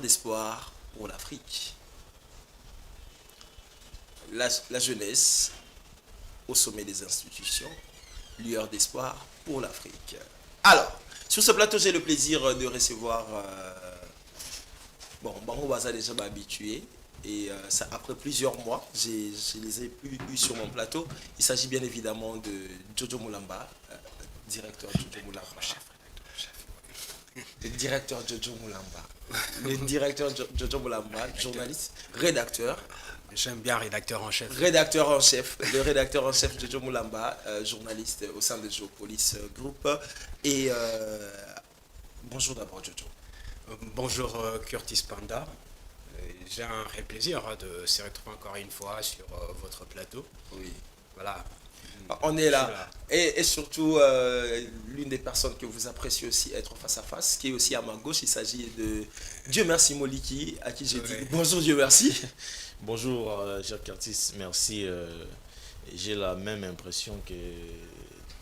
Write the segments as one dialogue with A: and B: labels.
A: D'espoir pour l'Afrique. La jeunesse au sommet des institutions, lueur d'espoir pour l'Afrique. Alors, sur ce plateau, j'ai le plaisir de recevoir. Bon, Bango Baza déjà m'a habitué. Et ça, après plusieurs mois, je les ai plus eu sur mon plateau. Il s'agit bien évidemment de Jojo Moulamba, directeur Jojo Moulamba. Le directeur Jojo Moulamba. Le directeur Jojo Moulamba, journaliste, rédacteur.
B: J'aime bien rédacteur en chef.
A: Rédacteur en chef, le rédacteur en chef Jojo Moulamba, journaliste au sein de Geopolis Group. Et bonjour d'abord Jojo.
B: Bonjour Curtis Panda. J'ai un réel plaisir de se retrouver encore une fois sur votre plateau.
A: Oui.
B: Voilà.
A: On est là. Et surtout, l'une des personnes que vous appréciez aussi être face à face, qui est aussi à ma gauche, il s'agit de Dieu merci Moliki, à qui j'ai dit bonjour Dieu merci.
C: Bonjour, cher Curtis, merci. J'ai la même impression que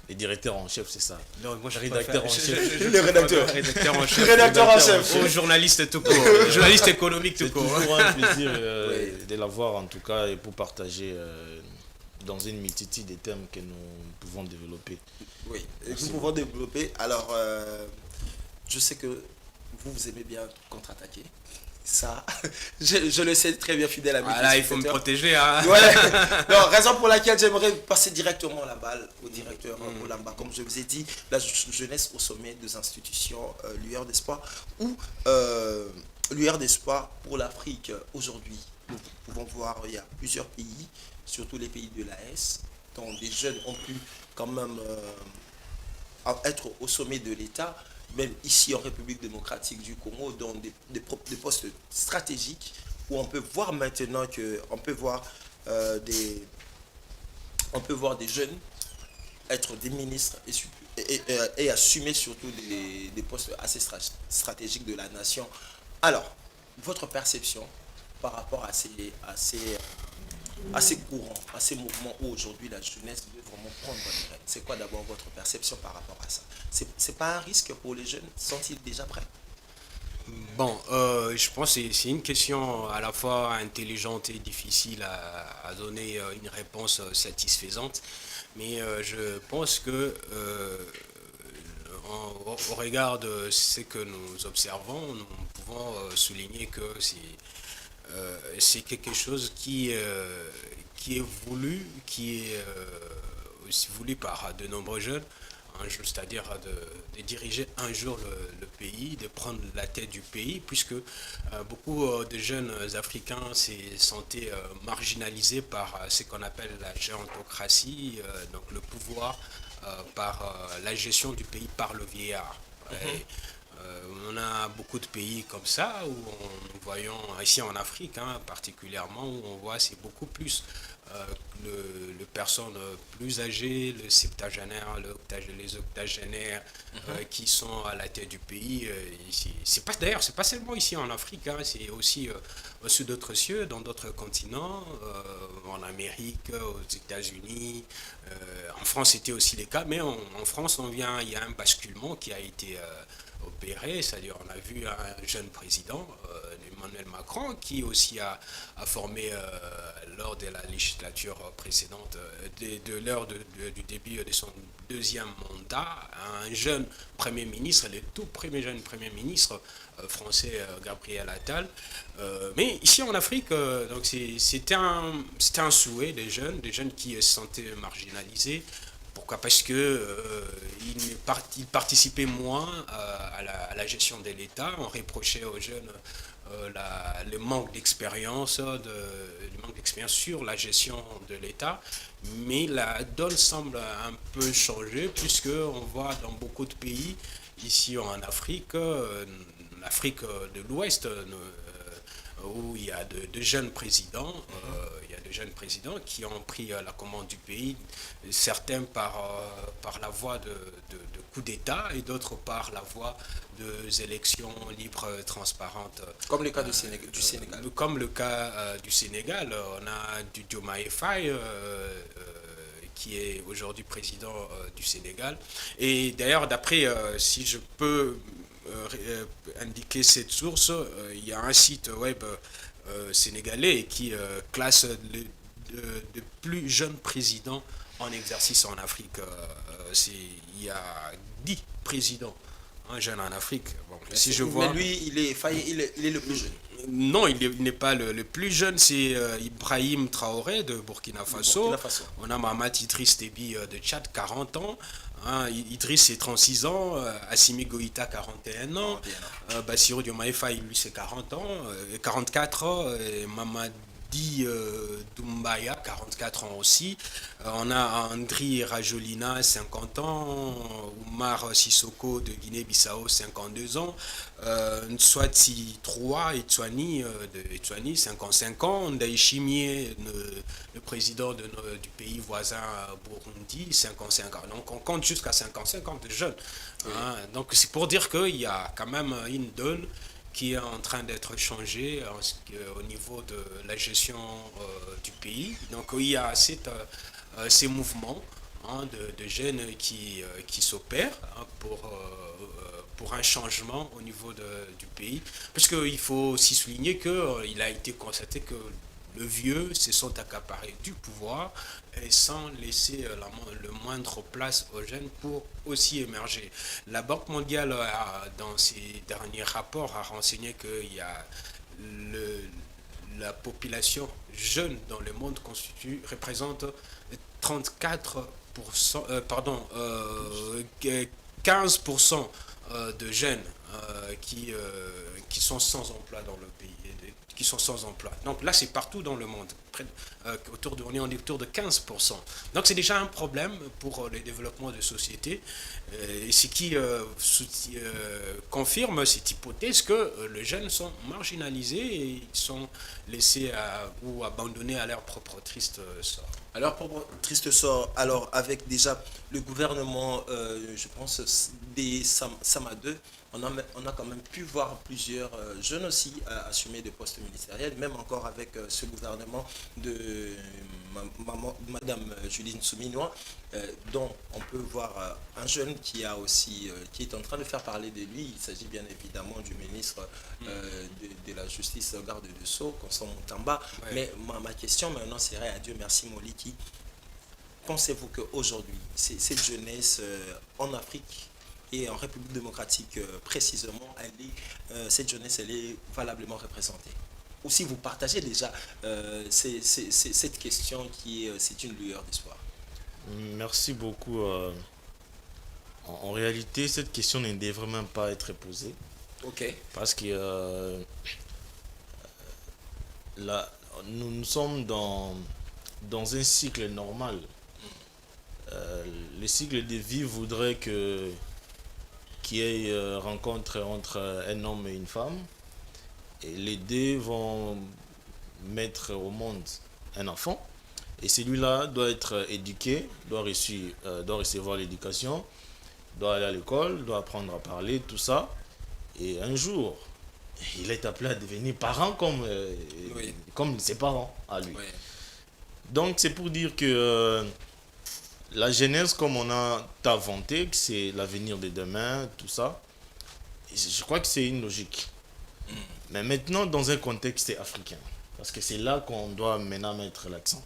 C: les directeurs en chef, c'est ça.
B: Non, moi je
C: rédacteur en chef.
A: Le rédacteur.
B: Rédacteur en chef.
A: Rédacteur en chef.
B: Ou journaliste tout court. Journaliste économique tout
C: C'est
B: court.
C: toujours un plaisir
A: Oui.
C: de l'avoir en tout cas et pour partager dans une multitude de thèmes que nous pouvons développer.
A: Oui,
C: Merci
A: nous pouvons développer. Alors, je sais que vous aimez bien contre-attaquer. Ça, je le sais très bien, fidèle à mes
B: Voilà, il faut me protéger. Hein.
A: Ouais. Non, raison pour laquelle j'aimerais passer directement la balle au directeur Olamba. Comme je vous ai dit, la jeunesse au sommet des institutions, lueur d'espoir ou lueur d'espoir pour l'Afrique. Aujourd'hui, nous pouvons voir il y a plusieurs pays, surtout les pays de l'AS, dont des jeunes ont pu quand même être au sommet de l'État, même ici en République démocratique du Congo, dans des postes stratégiques où on peut voir maintenant que on peut voir des jeunes être des ministres et assumer surtout des postes assez stratégiques de la nation. Alors, votre perception par rapport à ces courants, à ces mouvements où aujourd'hui la jeunesse veut vraiment prendre les rênes. C'est quoi d'abord votre perception par rapport à ça? C'est pas un risque pour les jeunes? Sont-ils déjà prêts?
B: Bon, je pense que c'est une question à la fois intelligente et difficile à donner une réponse satisfaisante. Mais je pense que au regard de ce que nous observons, nous pouvons souligner que c'est quelque chose qui est voulu, qui est aussi voulu par de nombreux jeunes, un jour, c'est-à-dire de diriger un jour le pays, de prendre la tête du pays, puisque beaucoup de jeunes Africains s'est sentaient marginalisés par ce qu'on appelle la gérontocratie, donc le pouvoir par la gestion du pays par le vieillard. Et, on a beaucoup de pays comme ça où nous voyons, ici en Afrique particulièrement, où on voit c'est beaucoup plus le personnes plus âgées, le septagénaire, les octogénaires qui sont à la tête du pays. C'est pas, d'ailleurs, c'est pas seulement ici en Afrique, c'est aussi au-dessus d'autres cieux, dans d'autres continents, en Amérique, aux États-Unis. En France, c'était aussi le cas, mais en France, il y a un basculement qui a été opéré, c'est-à-dire on a vu un jeune président, Emmanuel Macron, qui aussi a formé lors de la législature précédente, du début de son deuxième mandat, un jeune Premier ministre, le tout premier jeune Premier ministre français, Gabriel Attal. Mais ici en Afrique, donc c'était un souhait des jeunes qui se sentaient marginalisés. Pourquoi? Parce que il participait moins à la gestion de l'État. On reprochait aux jeunes le manque d'expérience, sur la gestion de l'État. Mais la donne semble un peu changer, puisque on voit dans beaucoup de pays, ici en Afrique, l'Afrique de l'Ouest, où il y a de jeunes présidents, qui ont pris la commande du pays, certains par la voie de coup d'État et d'autres par la voie des élections libres, transparentes.
A: Comme le cas du Sénégal.
B: Comme le cas du Sénégal, on a du Diomaye Faye, qui est aujourd'hui président du Sénégal. Et d'ailleurs, d'après, si je peux indiquer cette source, il y a un site web sénégalais qui classe de plus jeunes présidents en exercice en Afrique. Il y a 10 présidents jeunes en Afrique. Bon, si je vois...
A: Mais lui, il est le plus jeune.
B: Non, il n'est pas le plus jeune, c'est Ibrahim Traoré de Burkina Faso. On a Mahamat Idriss Déby de Tchad, 40 ans. Idriss, c'est 36 ans. Assimi Goïta, 41 ans. Bassirou Diomaye Faye, lui, c'est 40 ans, 44 ans. Et Mamadi Doumbaya, 44 ans aussi. On a Andri Rajolina, 50 ans. Oumar Sissoko de Guinée-Bissau, 52 ans. Nswati Troa Etswani de Etswani, 55 ans. Ndaïchimie, le président du pays voisin Burundi, 55 ans. Donc on compte jusqu'à 55 ans de jeunes. Oui. Donc c'est pour dire qu'il y a quand même une donne qui est en train d'être changée au niveau de la gestion du pays. Donc il y a ces mouvements de jeunes qui s'opèrent pour un changement au niveau du pays. Parce qu'il faut aussi souligner qu'il a été constaté que le vieux se sont accaparés du pouvoir et sans laisser le moindre place aux jeunes pour aussi émerger. La Banque mondiale, dans ses derniers rapports, a renseigné qu'il y a la population jeune dans le monde représente 15% de jeunes qui sont sans emploi dans le pays, qui sont sans emploi. Donc là, c'est partout dans le monde. On est autour de 15%. Donc c'est déjà un problème pour le développement de sociétés. Et ce qui confirme cette hypothèse que les jeunes sont marginalisés et ils sont laissés ou abandonnés à leur propre triste sort.
A: Alors, pour triste sort, alors avec déjà le gouvernement, je pense, des Sama 2, on a quand même pu voir plusieurs jeunes aussi assumer des postes ministériels, même encore avec ce gouvernement de Madame Juline Souminois, dont on peut voir un jeune qui est en train de faire parler de lui. Il s'agit bien évidemment du ministre de la Justice, garde de Sceaux, Constant Moutamba. Ouais. Mais ma question maintenant serait à Dieu merci Moliki. Pensez-vous qu'aujourd'hui, cette jeunesse en Afrique et en République démocratique précisément, cette jeunesse, elle est valablement représentée? Ou si vous partagez déjà cette question c'est une lueur d'espoir?
C: Merci beaucoup. En réalité, cette question ne devrait même pas être posée.
A: Ok.
C: Parce que là, nous sommes dans un cycle normal. Le cycle de vie voudrait qu'il y ait rencontre entre un homme et une femme. Et les deux vont mettre au monde un enfant. Et celui-là doit être éduqué, doit recevoir l'éducation, doit aller à l'école, doit apprendre à parler, tout ça. Et un jour, il est appelé à devenir parent comme ses parents à lui. Oui. Donc c'est pour dire que la jeunesse, comme on a inventé, que c'est l'avenir de demain, tout ça, je crois que c'est une logique. Mais maintenant, dans un contexte africain, parce que c'est là qu'on doit maintenant mettre l'accent.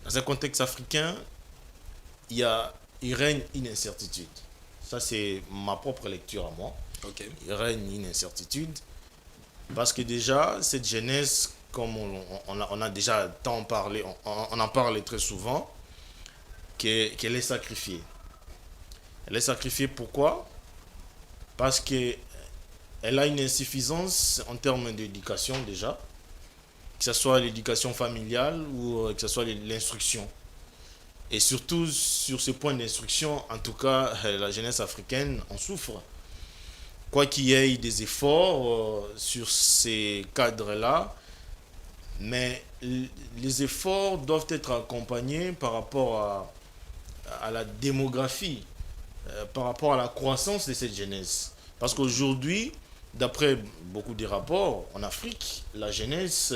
C: Dans un contexte africain, il règne une incertitude. Ça, c'est ma propre lecture à moi.
A: Okay.
C: Il règne une incertitude parce que déjà, cette jeunesse, comme on a déjà tant parlé, on en parle très souvent, qu'elle est sacrifiée. Elle est sacrifiée pourquoi? Parce qu'elle a une insuffisance en termes d'éducation déjà, que ce soit l'éducation familiale ou que ce soit l'instruction. Et surtout sur ce point d'instruction, en tout cas, la jeunesse africaine en souffre. Quoi qu'il y ait des efforts sur ces cadres-là, mais les efforts doivent être accompagnés par rapport à la démographie, par rapport à la croissance de cette jeunesse. Parce qu'aujourd'hui, d'après beaucoup de rapports, en Afrique, la jeunesse,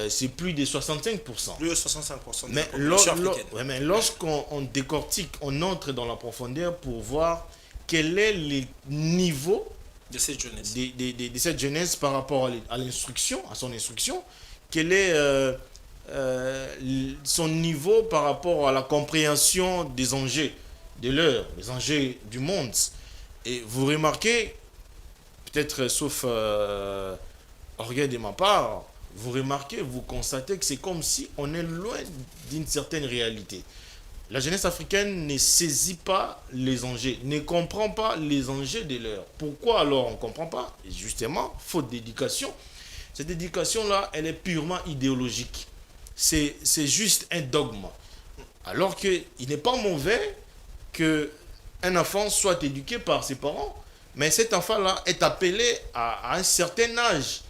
C: c'est plus de 65%.
A: Plus de 65% de
C: mais
A: la population africaine.
C: Mais lorsqu'on décortique, on entre dans la profondeur pour voir quel est le niveau
A: de cette jeunesse.
C: De cette jeunesse par rapport à l'instruction, à son instruction, quel est son niveau par rapport à la compréhension des enjeux de l'heure, les enjeux du monde. Et vous remarquez, peut-être sauf orgueil de ma part, vous remarquez, vous constatez que c'est comme si on est loin d'une certaine réalité. La jeunesse africaine ne saisit pas les enjeux, ne comprend pas les enjeux de l'heure. Pourquoi alors on ne comprend pas? Justement, faute d'éducation. Cette éducation-là, elle est purement idéologique. C'est juste un dogme. Alors qu'il n'est pas mauvais qu'un enfant soit éduqué par ses parents, mais cet enfant-là est appelé à un certain âge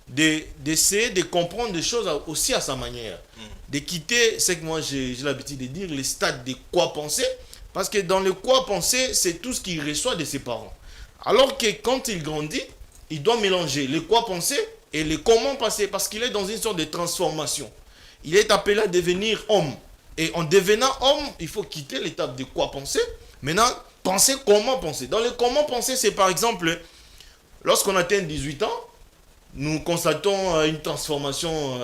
C: d'essayer de comprendre des choses aussi à sa manière. De quitter ce que moi j'ai l'habitude de dire, le stade de quoi penser, parce que dans le quoi penser, c'est tout ce qu'il reçoit de ses parents. Alors que quand il grandit, il doit mélanger le quoi penser et le comment penser, parce qu'il est dans une sorte de transformation. Il est appelé à devenir homme. Et en devenant homme, il faut quitter l'étape de quoi penser. Maintenant, penser comment penser. Dans le comment penser, c'est par exemple, lorsqu'on atteint 18 ans, nous constatons une transformation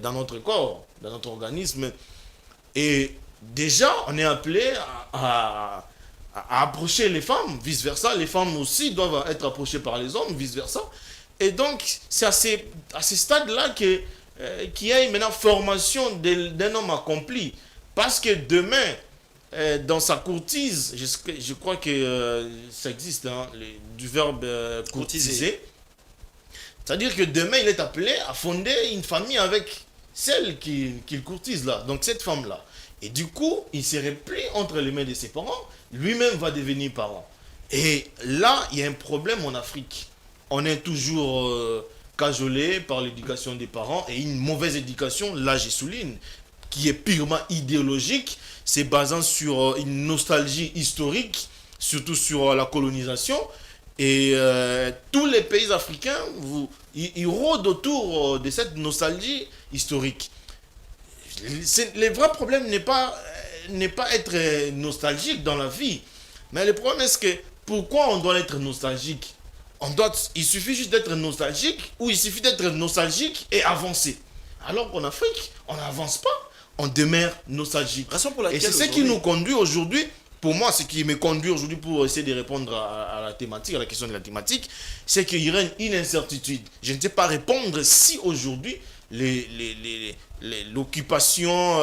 C: dans notre corps, dans notre organisme. Et déjà, on est appelé à approcher les femmes, vice-versa. Les femmes aussi doivent être approchées par les hommes, vice-versa. Et donc, c'est à ce stade-là qu'il y a maintenant formation d'un homme accompli. Parce que demain, dans sa courtise, je crois que ça existe, hein, du verbe courtiser. C'est-à-dire que demain, il est appelé à fonder une famille avec celle qu'il courtise là, donc cette femme-là. Et du coup, il serait pris entre les mains de ses parents, lui-même va devenir parent. Et là, il y a un problème en Afrique. On est toujours cajolé par l'éducation des parents, et une mauvaise éducation, là je souligne, qui est purement idéologique, c'est basant sur une nostalgie historique, surtout sur la colonisation. Et tous les pays africains, ils rôdent autour de cette nostalgie historique. Le vrai problème n'est pas être nostalgique dans la vie. Mais le problème est que pourquoi on doit être nostalgique? Il suffit juste d'être nostalgique, ou il suffit d'être nostalgique et avancer. Alors qu'en Afrique, on n'avance pas, on demeure nostalgique. Et c'est ce qui nous conduit aujourd'hui. Pour moi, ce qui me conduit aujourd'hui pour essayer de répondre à la thématique, à la question de la thématique, c'est qu'il règne une incertitude. Je ne sais pas répondre si aujourd'hui l'occupation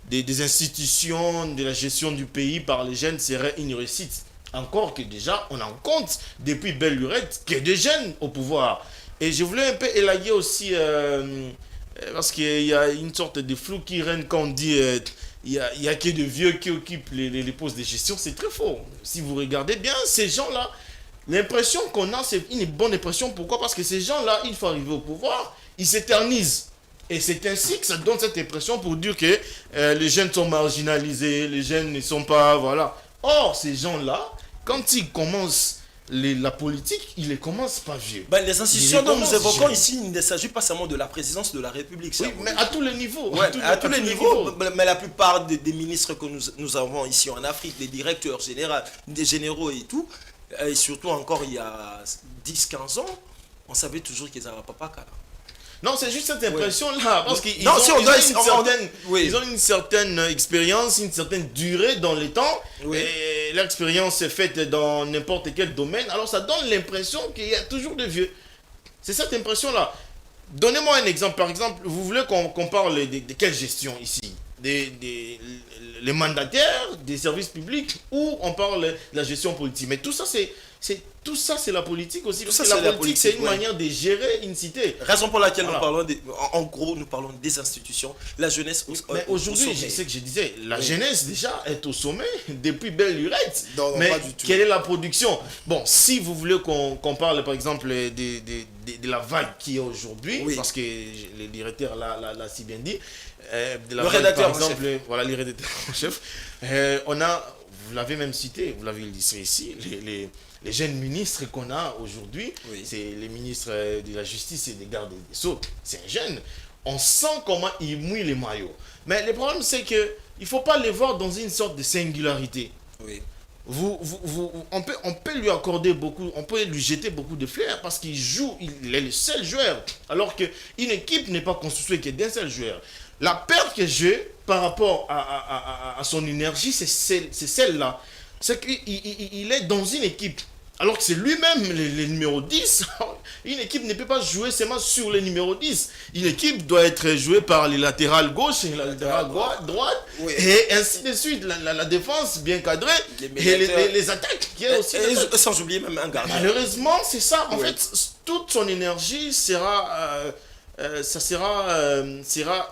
C: des institutions, de la gestion du pays par les jeunes serait une réussite. Encore que déjà, on en compte depuis belle lurette qu'il y a des jeunes au pouvoir. Et je voulais un peu élaguer aussi, parce qu'il y a une sorte de flou qui règne quand on dit... il y a que de vieux qui occupent les postes de gestion, c'est très faux. Si vous regardez bien, ces gens-là, l'impression qu'on a, c'est une bonne impression. Pourquoi? Parce que ces gens-là, une fois arrivés au pouvoir, ils s'éternisent. Et c'est ainsi que ça donne cette impression pour dire que les jeunes sont marginalisés, les jeunes ne sont pas... Voilà. Or, ces gens-là, quand ils commencent la politique, ils ne commencent pas vieux.
A: Les institutions dont nous évoquons ici, il ne s'agit pas seulement de la présidence de la République.
C: Oui, mais à tous les niveaux.
A: Ouais, à tous les niveaux. Mais la plupart des ministres que nous avons ici en Afrique, les directeurs généraux et tout, et surtout encore il y a 10-15 ans, on savait toujours qu'ils n'avaient pas papa.
C: Non, c'est juste cette impression-là, parce qu'ils ont une certaine expérience, une certaine durée dans le temps, et l'expérience est faite dans n'importe quel domaine, alors ça donne l'impression qu'il y a toujours de vieux. C'est cette impression-là. Donnez-moi un exemple. Par exemple, vous voulez qu'on parle de quelle gestion ici? Les mandataires des services publics, ou on parle de la gestion politique? Mais tout ça, c'est la politique aussi. Parce que la politique, c'est une manière de gérer une cité.
A: Raison pour laquelle nous parlons, en gros, nous parlons des institutions. La jeunesse
C: mais aujourd'hui, c'est ce que je disais, la jeunesse déjà est au sommet depuis belle lurette. Mais quelle est la production? Bon, si vous voulez qu'on parle par exemple de la vague qui est aujourd'hui, parce que le directeur l'a si bien dit,
A: le rédacteur
C: par exemple, voilà, les rédacteurs en chef, on a, vous l'avez même cité, vous l'avez dit ici, les jeunes ministres qu'on a aujourd'hui, c'est les ministres de la justice et des gardes des sceaux, c'est un jeune. On sent comment ils mouillent les maillots. Mais le problème, c'est qu'il ne faut pas les voir dans une sorte de singularité. on peut lui accorder beaucoup, on peut lui jeter beaucoup de fleurs parce qu'il joue, il est le seul joueur. Alors qu'une équipe n'est pas constituée que d'un seul joueur. La perte que j'ai par rapport à son énergie, c'est celle-là. C'est qu'il est dans une équipe. Alors que c'est lui-même le numéro 10. Une équipe ne peut pas jouer seulement sur le numéro 10. Une équipe doit être jouée par les latérales gauche et les latérales droite. Oui. Et ainsi de suite. La défense bien cadrée. Et les attaques. Qui est aussi
A: sans oublier même un gardien.
C: Malheureusement, c'est ça. En fait, toute son énergie sera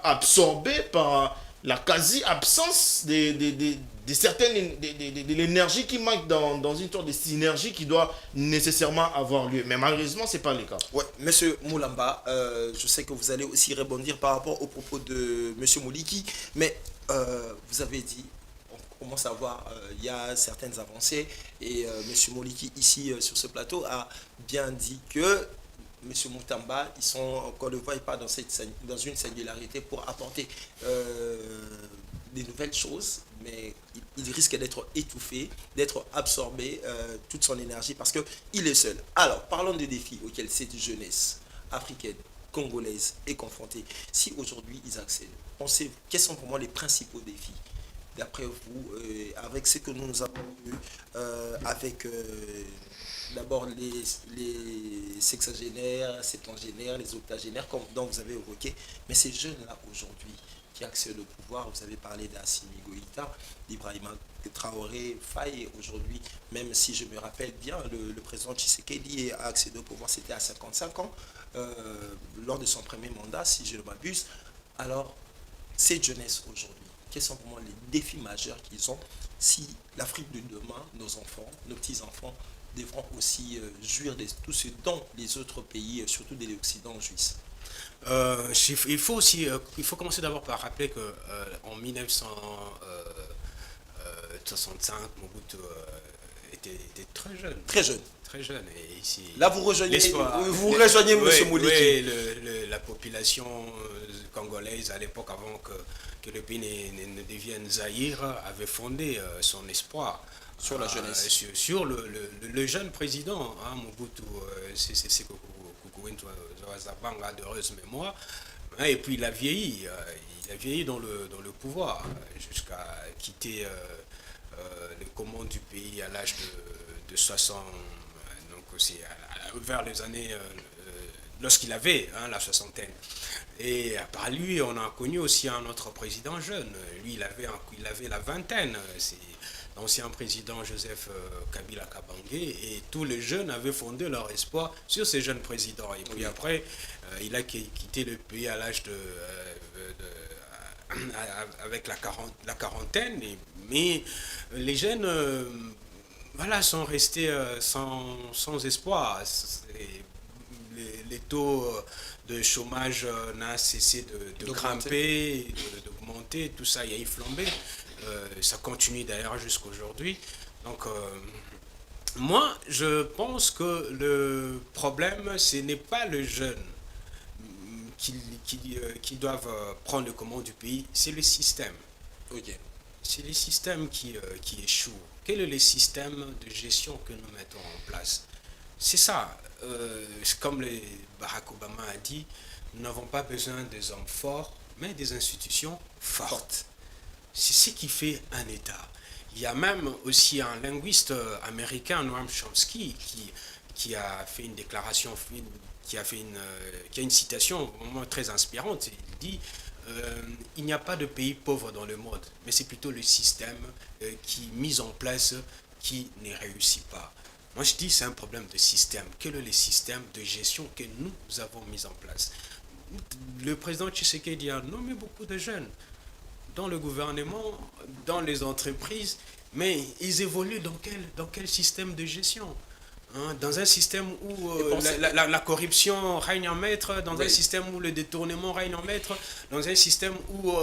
C: absorbée par la quasi-absence de certaines de l'énergie qui manque dans une sorte de synergie qui doit nécessairement avoir lieu. Mais malheureusement, ce n'est pas le cas.
A: Ouais, Monsieur Moulamba, je sais que vous allez aussi rebondir par rapport aux propos de Monsieur Mouliki, mais vous avez dit, on commence à voir, il y a certaines avancées, et Monsieur Mouliki, ici sur ce plateau, a bien dit que Monsieur Moutamba, qu'on ne voit pas dans une singularité pour apporter des nouvelles choses, mais il risque d'être étouffé, d'être absorbé, toute son énergie, parce qu'il est seul. Alors, parlons des défis auxquels cette jeunesse africaine, congolaise est confrontée. Si aujourd'hui ils accèdent, pensez, quels sont pour moi les principaux défis d'après vous, avec ce que nous avons eu, avec d'abord les sexagénaires, septagénaires, les octogénaires, dont vous avez évoqué, mais ces jeunes-là aujourd'hui qui accèdent au pouvoir, vous avez parlé d'Assimi Goïta, d'Ibrahima Traoré, Faye aujourd'hui, même si je me rappelle bien, le président Tshisekedi a accédé au pouvoir, c'était à 55 ans, lors de son premier mandat, si je ne m'abuse. Alors, cette jeunesse aujourd'hui, quels sont pour moi les défis majeurs qu'ils ont si l'Afrique de demain, nos enfants, nos petits-enfants, devront aussi jouir de tout ce dont les autres pays, surtout de l'Occident, jouissent?
B: Il faut commencer d'abord par rappeler que en 1965, Mobutu était très jeune.
A: Très jeune.
B: Très jeune. Et ici,
A: là, vous rejoignez M. Mouliki.
B: Oui, la population congolaise, à l'époque, avant que le pays ne devienne Zaïre, avait fondé son espoir.
A: Sur la jeunesse.
B: Sur le jeune président, hein, Mobutu, c'est Zabanga d'heureuse mémoire. Et puis il a vieilli dans le pouvoir, jusqu'à quitter les commandes du pays à l'âge de 60, donc aussi vers les années, lorsqu'il avait la soixantaine. Et par lui, on a connu aussi un autre président jeune. Lui, il avait la vingtaine. C'est l'ancien président Joseph Kabila Kabange, et tous les jeunes avaient fondé leur espoir sur ces jeunes présidents. Et puis après, il a quitté le pays à l'âge avec la quarantaine, mais les jeunes sont restés sans espoir. Les taux de chômage n'ont cessé de grimper, d'augmenter, tout ça, il y a eu flambé. Ça continue d'ailleurs jusqu'à aujourd'hui. Donc, moi, je pense que le problème, ce n'est pas le jeune qui doivent prendre le commande du pays, c'est le système.
A: Okay.
B: C'est le système qui échoue. Quel est le système de gestion que nous mettons en place? C'est ça. Comme Barack Obama a dit, nous n'avons pas besoin des hommes forts, mais des institutions fortes. C'est ce qui fait un État. Il y a même aussi un linguiste américain, Noam Chomsky, qui a fait une déclaration, qui a une citation vraiment très inspirante. Il dit il n'y a pas de pays pauvre dans le monde, mais c'est plutôt le système qui est mis en place qui ne réussit pas. Moi je dis c'est un problème de système. Quel est le système de gestion que nous avons mis en place? Le président Tshisekedi a nommé beaucoup de jeunes dans le gouvernement, dans les entreprises, mais ils évoluent dans quel système de gestion, hein? Dans un système où la corruption règne en maître, dans un système où le détournement règne en maître, dans un système où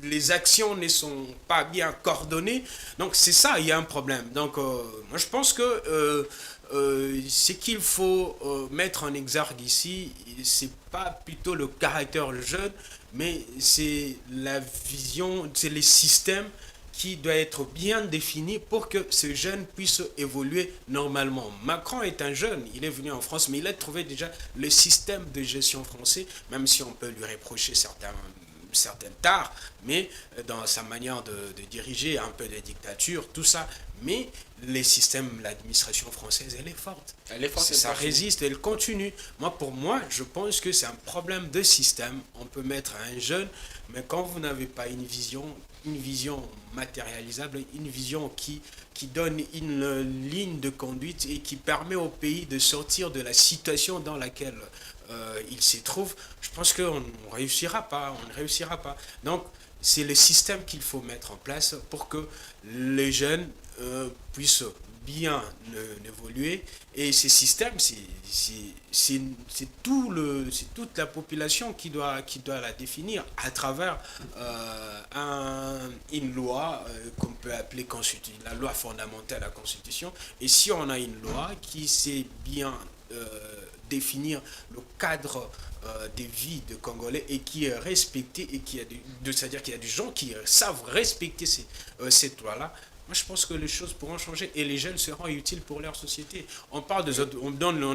B: les actions ne sont pas bien coordonnées. Donc c'est ça, il y a un problème. Donc moi je pense que ce qu'il faut mettre en exergue ici, c'est pas plutôt le caractère jeune, mais c'est la vision, c'est les systèmes qui doit être bien défini pour que ce jeune puisse évoluer normalement. Macron est un jeune, il est venu en France, mais il a trouvé déjà le système de gestion français, même si on peut lui reprocher certaines tares, mais dans sa manière de diriger, un peu de dictature, tout ça. Mais les systèmes, l'administration française, elle est forte.
A: Elle est forte,
B: Ça résiste, elle continue. Pour moi, je pense que c'est un problème de système. On peut mettre un jeune, mais quand vous n'avez pas une vision matérialisable, une vision qui donne une ligne de conduite et qui permet au pays de sortir de la situation dans laquelle il s'y trouve, je pense qu'on ne réussira pas. On ne réussira pas. Donc, c'est le système qu'il faut mettre en place pour que les jeunes puissent bien évoluer. Et ces systèmes, c'est toute la population qui doit la définir à travers une loi qu'on peut appeler la loi fondamentale à la Constitution. Et si on a une loi qui sait bien définir le cadre de vie de Congolais et qui est respecté et c'est-à-dire qu'il y a des gens qui savent respecter cette loi-là. Moi, je pense que les choses pourront changer et les jeunes seront utiles pour leur société. On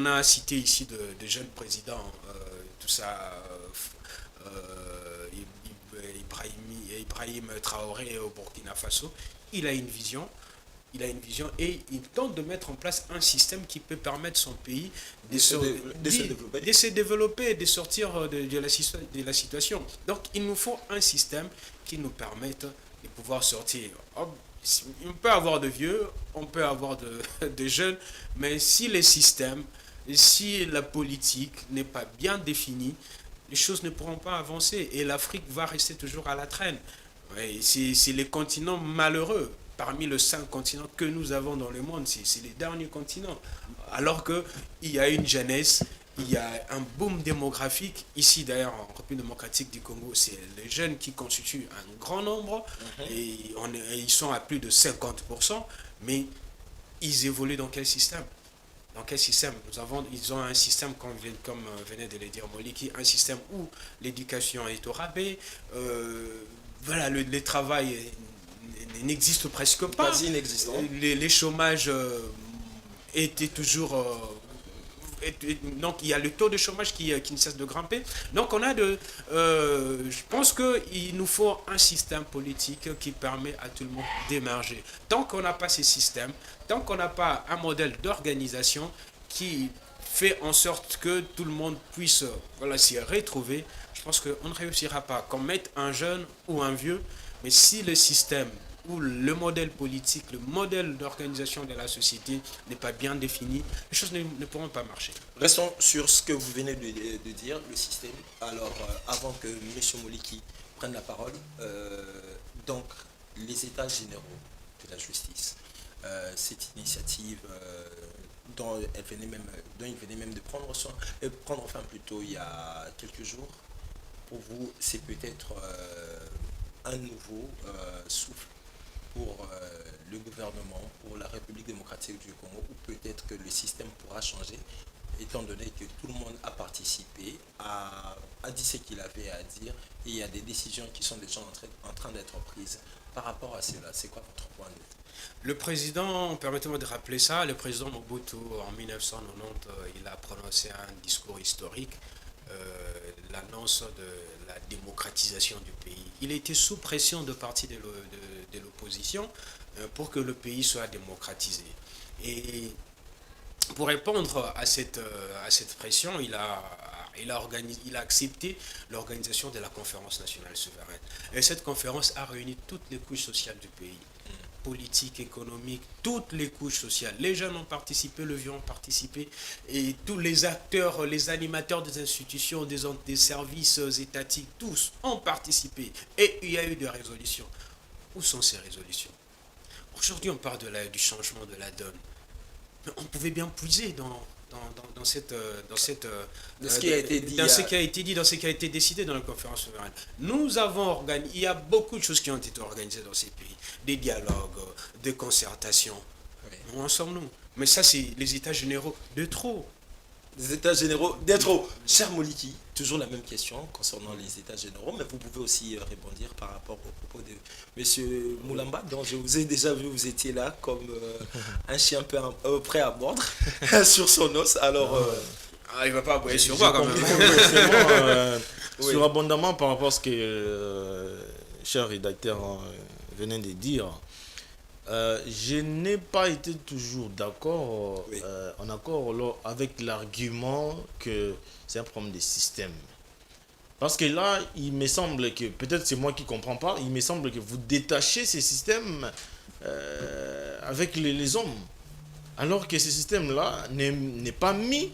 B: a cité ici de jeunes présidents, tout ça, Ibrahim Traoré au Burkina Faso. Il a une vision et il tente de mettre en place un système qui peut permettre son pays de se développer et de sortir de la situation. Donc, il nous faut un système qui nous permette de pouvoir sortir. On peut avoir de vieux, on peut avoir de jeunes, mais si les systèmes, si la politique n'est pas bien définie, les choses ne pourront pas avancer et l'Afrique va rester toujours à la traîne. C'est les continents malheureux. Parmi les 5 continents que nous avons dans le monde, c'est les derniers continents. Alors qu'il y a une jeunesse, il y a un boom démographique. Ici, d'ailleurs, en République démocratique du Congo, c'est les jeunes qui constituent un grand nombre. Et ils sont à plus de 50%. Mais ils évoluent dans quel système? Dans quel système? Ils ont un système, comme venait de le dire Moliki, un système où l'éducation est au rabais. Voilà, le travail n'existe presque pas.
A: Quasi inexistant.
B: Les chômages étaient toujours... donc il y a le taux de chômage qui ne cesse de grimper. Donc je pense qu'il nous faut un système politique qui permet à tout le monde d'émerger. Tant qu'on n'a pas ces systèmes, tant qu'on n'a pas un modèle d'organisation qui fait en sorte que tout le monde puisse s'y retrouver, je pense qu'on ne réussira pas. Qu'on mette un jeune ou un vieux, mais si le système où le modèle politique, le modèle d'organisation de la société n'est pas bien défini, les choses ne pourront pas marcher.
A: Restons sur ce que vous venez de dire, le système. Alors, avant que M. Moliki prenne la parole, donc les états généraux de la justice, cette initiative dont il venait même de prendre fin plutôt il y a quelques jours, pour vous, c'est peut-être un nouveau souffle pour le gouvernement, pour la République démocratique du Congo, ou peut-être que le système pourra changer, étant donné que tout le monde a participé, a dit ce qu'il avait à dire, et il y a des décisions qui sont déjà en train d'être prises par rapport à cela. C'est quoi votre point de vue?
B: Le président, permettez-moi de rappeler ça, le président Mobutu, en 1990, il a prononcé un discours historique, l'annonce de la démocratisation du pays. Il était sous pression de partie de l'opposition pour que le pays soit démocratisé. Et pour répondre à cette pression, il a accepté l'organisation de la conférence nationale souveraine. Et cette conférence a réuni toutes les couches sociales du pays. Politique, économique, toutes les couches sociales. Les jeunes ont participé, les vieux ont participé, et tous les acteurs, les animateurs des institutions, des services étatiques, tous ont participé. Et il y a eu des résolutions. Où sont ces résolutions? Aujourd'hui, on parle du changement de la donne. Mais on pouvait bien puiser dans ce qui a été décidé dans la conférence souveraine. Il y a beaucoup de choses qui ont été organisées dans ces pays, des dialogues, des concertations. Oui. Où en sommes-nous? Mais ça, c'est les états généraux de trop.
A: des états généraux d'intro. Cher Moliki, toujours la même question concernant les états généraux, mais vous pouvez aussi rebondir par rapport au propos de Monsieur Moulamba, dont je vous ai déjà vu, vous étiez là comme un chien prêt à mordre sur son os. Alors,
B: il va pas aboyer sur moi quand même.
C: Surabondamment par rapport à ce que cher rédacteur venait de dire. Je n'ai pas été toujours d'accord, en accord avec l'argument que c'est un problème de système. Parce que là, il me semble que, peut-être c'est moi qui ne comprends pas, il me semble que vous détachez ces systèmes avec les hommes. Alors que ce système-là n'est pas mis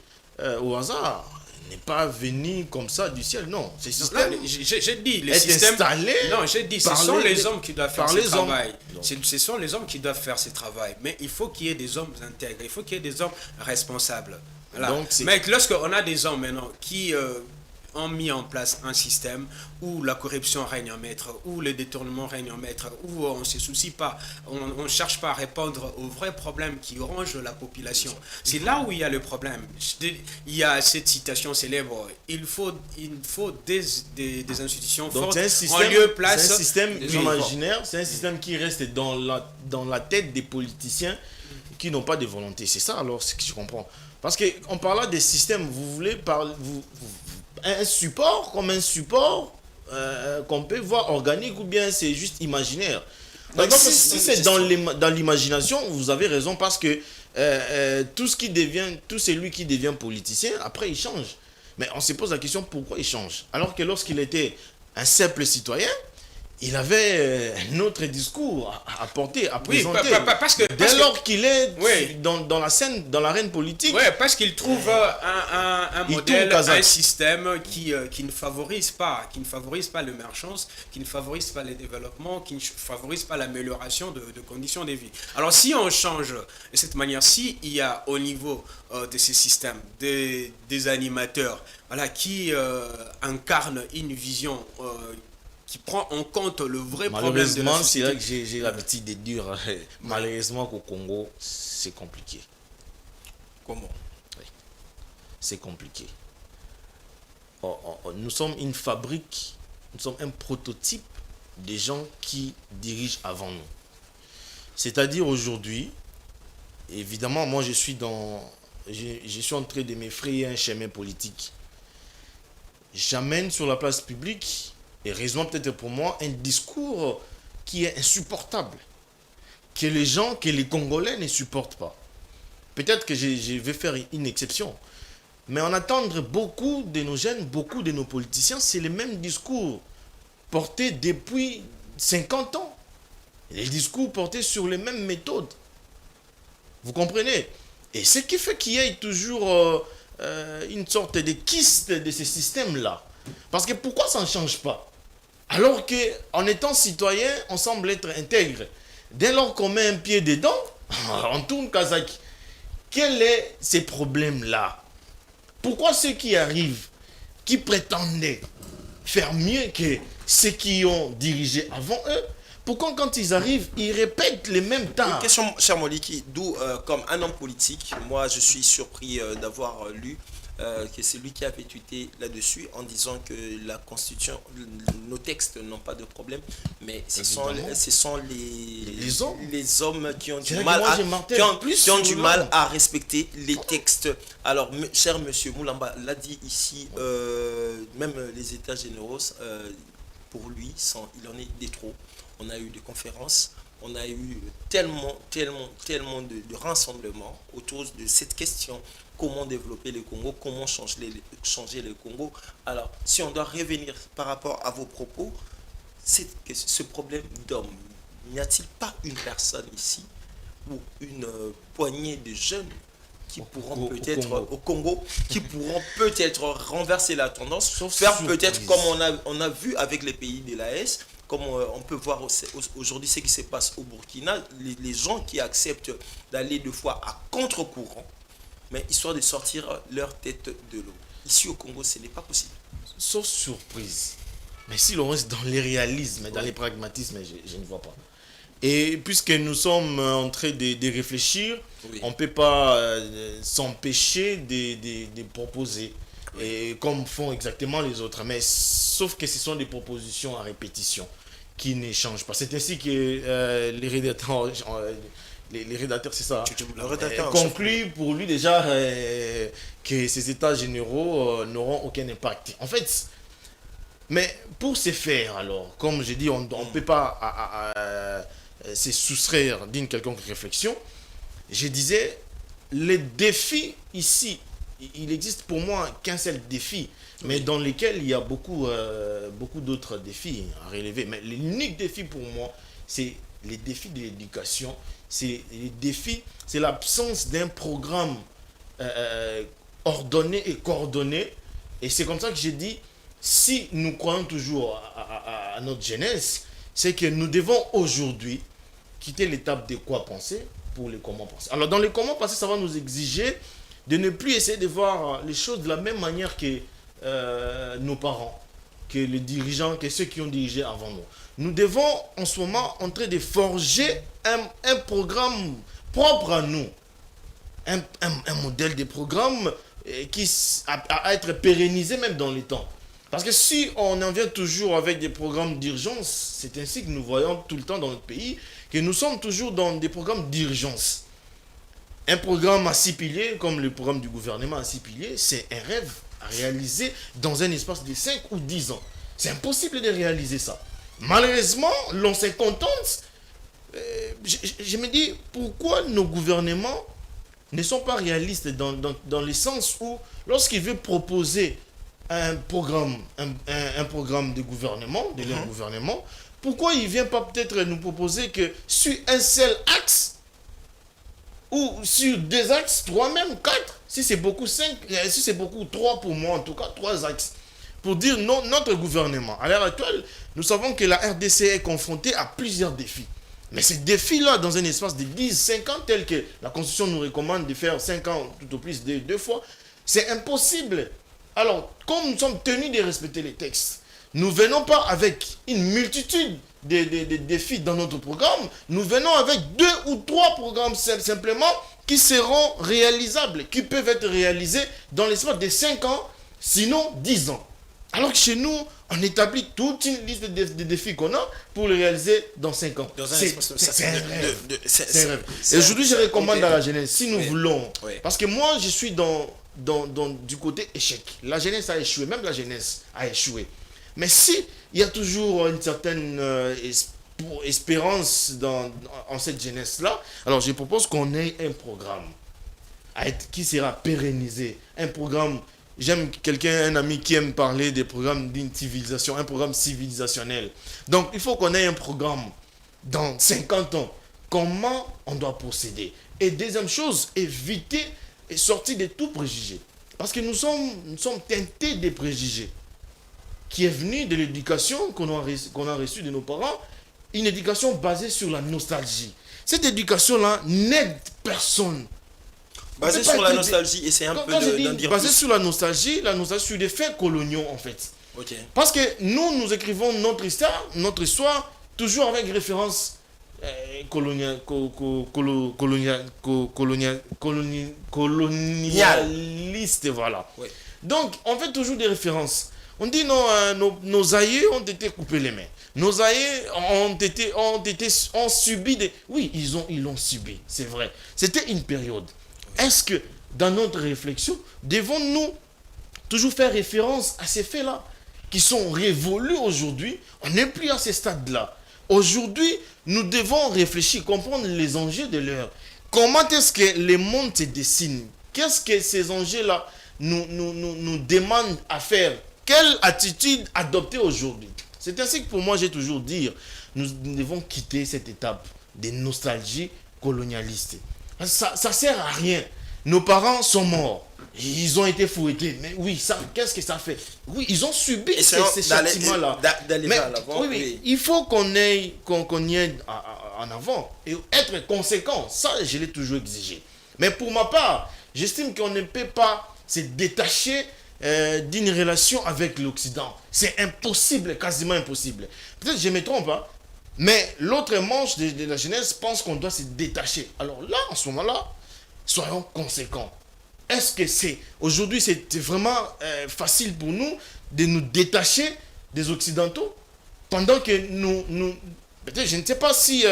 C: au hasard. N'est pas venu comme ça du ciel, non. Ce système
B: j'ai dit, les
C: est
B: systèmes
C: installé.
B: Non, j'ai dit, ce sont les hommes qui doivent faire ce travail.
C: Donc.
B: Ce sont les hommes qui doivent faire ce travail. Mais il faut qu'il y ait des hommes intègres, il faut qu'il y ait des hommes responsables. Voilà.
C: Donc,
B: mais lorsqu'on a des hommes maintenant qui ont mis en place un système où la corruption règne en maître, où le détournement règne en maître, où on ne se soucie pas, on ne cherche pas à répondre aux vrais problèmes qui rongent la population. C'est là où il y a le problème. Il y a cette citation célèbre, il faut des institutions
C: donc
B: fortes
C: en
B: lieu, place.
C: C'est un système imaginaire, c'est un système qui reste dans la tête des politiciens qui n'ont pas de volonté. C'est ça alors ce que je comprends. Parce qu'en parlant des systèmes, vous voulez parler... un support comme un support qu'on peut voir organique ou bien c'est juste imaginaire. Donc si c'est dans l'imagination, vous avez raison parce que tout celui qui devient politicien, après il change. Mais on se pose la question pourquoi il change. Alors que lorsqu'il était un simple citoyen, il avait un autre discours à porter, à présenter. Dès lors qu'il est dans la scène, dans l'arène politique.
B: Oui, parce qu'il trouve un modèle, un système qui ne favorise pas l'émergence, qui ne favorise pas le développement, qui ne favorise pas l'amélioration de conditions de vie. Alors si on change de cette manière, si il y a au niveau de ces systèmes des animateurs qui incarnent une vision qui prend en compte le vrai problème de la société.
C: C'est là que j'ai l'habitude de dire, malheureusement qu'au Congo, c'est compliqué.
A: Comment?
C: Oui, c'est compliqué. Nous sommes une fabrique, nous sommes un prototype des gens qui dirigent avant nous. C'est-à-dire aujourd'hui, évidemment, moi je suis en train de m'effrayer un chemin politique. J'amène sur la place publique, et heureusement peut-être pour moi, un discours qui est insupportable, que les Congolais ne supportent pas. Peut-être que je vais faire une exception, mais en attendre beaucoup de nos jeunes, beaucoup de nos politiciens, c'est le même discours porté depuis 50 ans. Les discours portés sur les mêmes méthodes. Vous comprenez? Et ce qui fait qu'il y ait toujours une sorte de kyste de ce système-là. Parce que pourquoi ça ne change pas? Alors qu'en étant citoyen, on semble être intègre. Dès lors qu'on met un pied dedans, on tourne Kazakh. Quels sont ces problèmes-là? Pourquoi ceux qui arrivent, qui prétendaient faire mieux que ceux qui ont dirigé avant eux, pourquoi quand ils arrivent, ils répètent les mêmes temps?
A: Une question, cher Moliki, d'où, comme un homme politique, moi je suis surpris d'avoir lu que c'est lui qui avait tweeté là-dessus en disant que la Constitution, nos textes n'ont pas de problème, mais ce sont les hommes qui ont du mal à respecter les textes. Alors, cher monsieur Moulamba l'a dit ici, même les États généraux, pour lui, il en est des trop. On a eu des conférences, on a eu tellement de rassemblements autour de cette question. Comment développer le Congo, comment changer le Congo. Alors, si on doit revenir par rapport à vos propos, c'est que ce problème d'hommes, n'y a-t-il pas une personne ici ou une poignée de jeunes qui pourront peut-être au Congo, qui pourront peut-être renverser la tendance, faire peut-être comme on a vu avec les pays de l'AES, comme on peut voir aujourd'hui ce qui se passe au Burkina, les gens qui acceptent d'aller deux fois à contre-courant, mais histoire de sortir leur tête de l'eau. Ici au Congo, ce n'est pas possible.
C: Sauf surprise. Mais si l'on reste dans les réalismes, dans les pragmatismes, je ne vois pas. Et puisque nous sommes en train de réfléchir,
A: Oui.
C: on ne peut pas s'empêcher de proposer, et comme font exactement les autres. Mais sauf que ce sont des propositions à répétition qui ne changent pas. C'est ainsi que les rédacteurs, les rédacteurs, c'est ça,
A: Le rédacteur,
C: concluent pour lui déjà que ces états généraux n'auront aucun impact. En fait, mais pour ce faire, alors, comme je dis, on ne peut pas se soustraire d'une quelconque réflexion. Je disais, les défis ici, il existe pour moi qu'un seul défi, mais dans lequel il y a beaucoup d'autres défis à relever. Mais l'unique défi pour moi, c'est les défis de l'éducation, c'est les défis, c'est l'absence d'un programme ordonné et coordonné. Et c'est comme ça que j'ai dit, si nous croyons toujours à notre jeunesse, c'est que nous devons aujourd'hui quitter l'étape de quoi penser pour les comment penser. Alors dans les comment penser, ça va nous exiger de ne plus essayer de voir les choses de la même manière que nos parents, que les dirigeants, que ceux qui ont dirigé avant nous. Nous devons en ce moment en train de forger un programme propre à nous, un modèle de programme qui à être pérennisé même dans le temps. Parce que si on en vient toujours avec des programmes d'urgence, c'est ainsi que nous voyons tout le temps dans notre pays, que nous sommes toujours dans des programmes d'urgence. Un programme à 6 piliers, comme le programme du gouvernement à 6 piliers, c'est un rêve à réaliser dans un espace de 5 ou 10 ans. C'est impossible de réaliser ça. Malheureusement, l'on se contente. Je me dis, pourquoi nos gouvernements ne sont pas réalistes dans le sens où, lorsqu'ils veulent proposer un programme de gouvernement, de leur gouvernement, pourquoi il ne vient pas peut-être nous proposer que sur un seul axe, ou sur 2 axes, 3 même, 4, si c'est beaucoup 5, si c'est beaucoup 3 pour moi en tout cas, 3 axes, pour dire non, notre gouvernement. À l'heure actuelle, nous savons que la RDC est confrontée à plusieurs défis. Mais ces défis-là, dans un espace de 10, 5 ans, tel que la Constitution nous recommande de faire 5 ans, tout au plus 2 fois, c'est impossible. Alors, comme nous sommes tenus de respecter les textes, nous venons pas avec une multitude de défis dans notre programme, nous venons avec 2 ou 3 programmes simplement qui seront réalisables, qui peuvent être réalisés dans l'espace de 5 ans, sinon 10 ans. Alors que chez nous, on établit toute une liste de défis qu'on a pour les réaliser dans 5 ans. C'est un rêve. Et aujourd'hui, je recommande à la jeunesse, si nous voulons, parce que moi, je suis du côté échec. La jeunesse a échoué, même la jeunesse a échoué. Mais si il y a toujours une certaine espérance en cette jeunesse-là, alors je propose qu'on ait un programme qui sera pérennisé. Un programme, j'aime un ami qui aime parler des programmes d'une civilisation, un programme civilisationnel. Donc il faut qu'on ait un programme dans 50 ans. Comment on doit procéder. Et deuxième chose, éviter et sortir de tout préjugé. Parce que nous sommes teintés des préjugés qui est venu de l'éducation qu'on a reçue de nos parents, une éducation basée sur la nostalgie. Cette éducation-là n'aide personne.
A: Basée sur la nostalgie, et c'est un peu d'en dire
C: basée
A: plus.
C: sur la nostalgie sur des faits coloniaux en fait.
A: Ok.
C: Parce que nous écrivons notre histoire, toujours avec référence colonialiste, voilà.
A: Oui.
C: Donc, on fait toujours des références. On dit non, nos aïeux ont été coupés les mains. Nos aïeux ont subi des... Oui, ils l'ont subi, c'est vrai. C'était une période. Est-ce que, dans notre réflexion, devons-nous toujours faire référence à ces faits-là qui sont révolus aujourd'hui? On n'est plus à ce stade-là. Aujourd'hui, nous devons réfléchir, comprendre les enjeux de l'heure. Comment est-ce que le monde se dessine? Qu'est-ce que ces enjeux-là nous demandent à faire? Quelle attitude adopter aujourd'hui? C'est ainsi que pour moi, j'ai toujours dit, nous devons quitter cette étape de nostalgie colonialiste. Ça ne sert à rien. Nos parents sont morts. Ils ont été fouettés. Mais oui, qu'est-ce que ça fait? Oui, ils ont subi ces sentiments-là. Mais oui, il faut qu'on y aille en avant et être conséquent. Ça, je l'ai toujours exigé. Mais pour ma part, j'estime qu'on ne peut pas se détacher d'une relation avec l'Occident. C'est impossible, quasiment impossible. Peut-être que je me trompe, hein? Mais l'autre manche de la jeunesse pense qu'on doit se détacher. Alors là, en ce moment-là, soyons conséquents. Est-ce que c'est... Aujourd'hui, c'est vraiment facile pour nous de nous détacher des Occidentaux pendant que peut-être, je ne sais pas si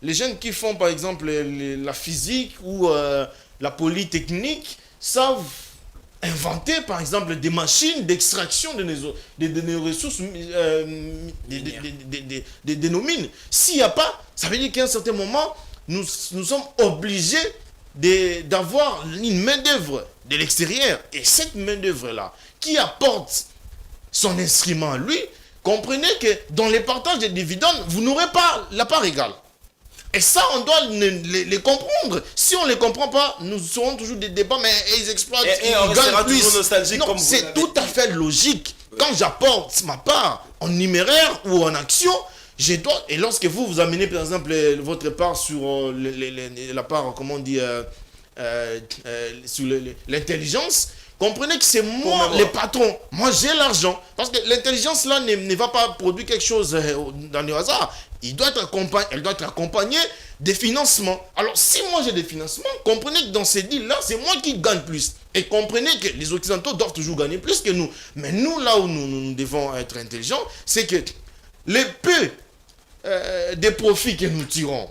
C: les jeunes qui font, par exemple, la physique ou la polytechnique savent inventer, par exemple, des machines d'extraction de nos ressources, de nos mines. S'il n'y a pas, ça veut dire qu'à un certain moment, nous sommes obligés d'avoir une main-d'œuvre de l'extérieur. Et cette main-d'œuvre-là, qui apporte son instrument à lui, comprenez que dans les partages des dividendes, vous n'aurez pas la part égale. Et ça, on doit les comprendre. Si on ne les comprend pas, nous serons toujours des débats, mais ils exploitent,
A: et on
C: ils gagnent plus.
A: nostalgique.
C: Non, c'est tout à fait logique. Oui. Quand j'apporte ma part en numéraire ou en action, je dois... Et lorsque vous amenez, par exemple, votre part sur la part, comment on dit, sur l'intelligence, comprenez que c'est moi le patron. Moi, j'ai l'argent. Parce que l'intelligence, là, ne va pas produire quelque chose dans le hasard. Elle doit être accompagnée des financements. Alors, si moi j'ai des financements, comprenez que dans ces deals-là, c'est moi qui gagne plus. Et comprenez que les Occidentaux doivent toujours gagner plus que nous. Mais nous, là où nous devons être intelligents, c'est que les peu des profits que nous tirons,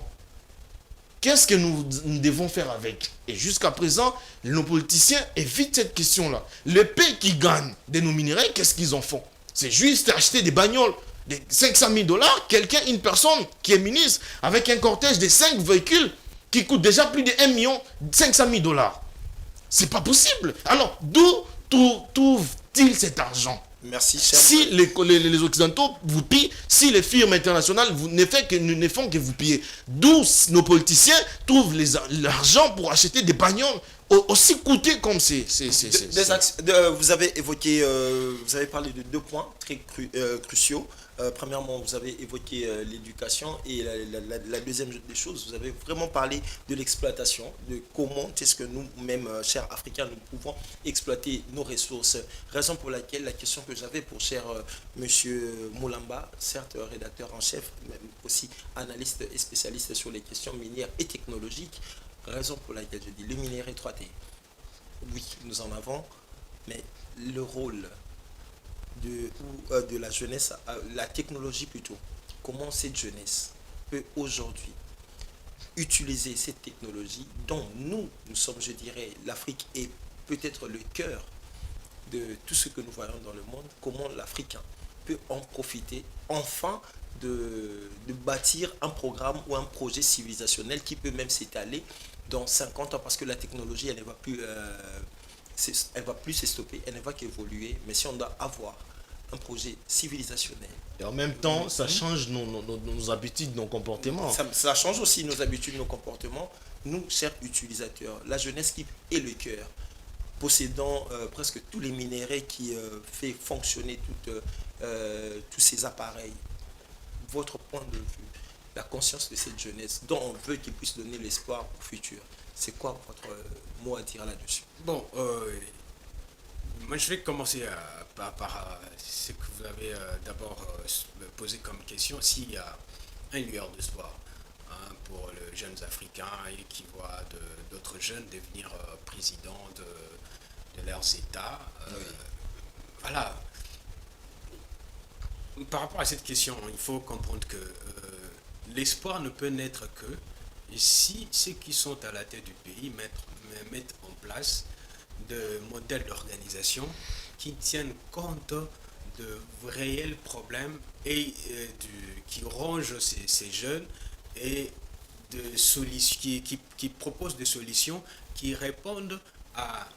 C: qu'est-ce que nous devons faire avec? Et jusqu'à présent, nos politiciens évitent cette question-là. Les pays qui gagnent de nos minerais, qu'est-ce qu'ils en font? C'est juste acheter des bagnoles de 500 000 $. Quelqu'un, une personne qui est ministre, avec un cortège de 5 véhicules qui coûte déjà plus de 1 500 000 $. C'est pas possible. Alors, d'où trouve-t-il cet argent?
A: Merci, cher.
C: Si les Occidentaux vous pillent, si les firmes internationales ne font que vous piller, d'où nos politiciens trouvent l'argent pour acheter des bagnoles aussi coûteux comme c'est.
A: Vous avez évoqué, vous avez parlé de 2 points très cruciaux. Premièrement, vous avez évoqué l'éducation et la deuxième des choses, vous avez vraiment parlé de l'exploitation, de comment est-ce que nous-mêmes, chers Africains, nous pouvons exploiter nos ressources. Raison pour laquelle la question que j'avais pour cher monsieur Moulamba, certes rédacteur en chef, mais aussi analyste et spécialiste sur les questions minières et technologiques, raison pour laquelle je dis le minerai 3T. Oui, nous en avons, mais le rôle de la jeunesse, la technologie plutôt, comment cette jeunesse peut aujourd'hui utiliser cette technologie dont nous sommes, je dirais, l'Afrique est peut-être le cœur de tout ce que nous voyons dans le monde, comment l'Africain peut en profiter enfin de bâtir un programme ou un projet civilisationnel qui peut même s'étaler dans 50 ans parce que la technologie, elle ne va plus... elle va plus se stopper, elle ne va qu'évoluer, mais si on doit avoir un projet civilisationnel.
C: Et en même temps, ça change nos habitudes, nos comportements.
A: Ça change aussi nos habitudes, nos comportements. Nous, chers utilisateurs, la jeunesse qui est le cœur, possédant presque tous les minéraux qui fait fonctionner tous ces appareils, votre point de vue, la conscience de cette jeunesse, dont on veut qu'il puisse donner l'espoir au futur, c'est quoi votre mot à dire là-dessus?
B: Bon, moi je vais commencer par ce que vous avez d'abord posé comme question. S'il y a un lueur d'espoir pour les jeunes Africains et qui voient d'autres jeunes devenir présidents de leurs États, oui. Voilà. Par rapport à cette question, il faut comprendre que l'espoir ne peut naître que si ceux qui sont à la tête du pays mettent en place de modèles d'organisation qui tiennent compte de réels problèmes et qui rongent ces jeunes et qui proposent des solutions qui répondent à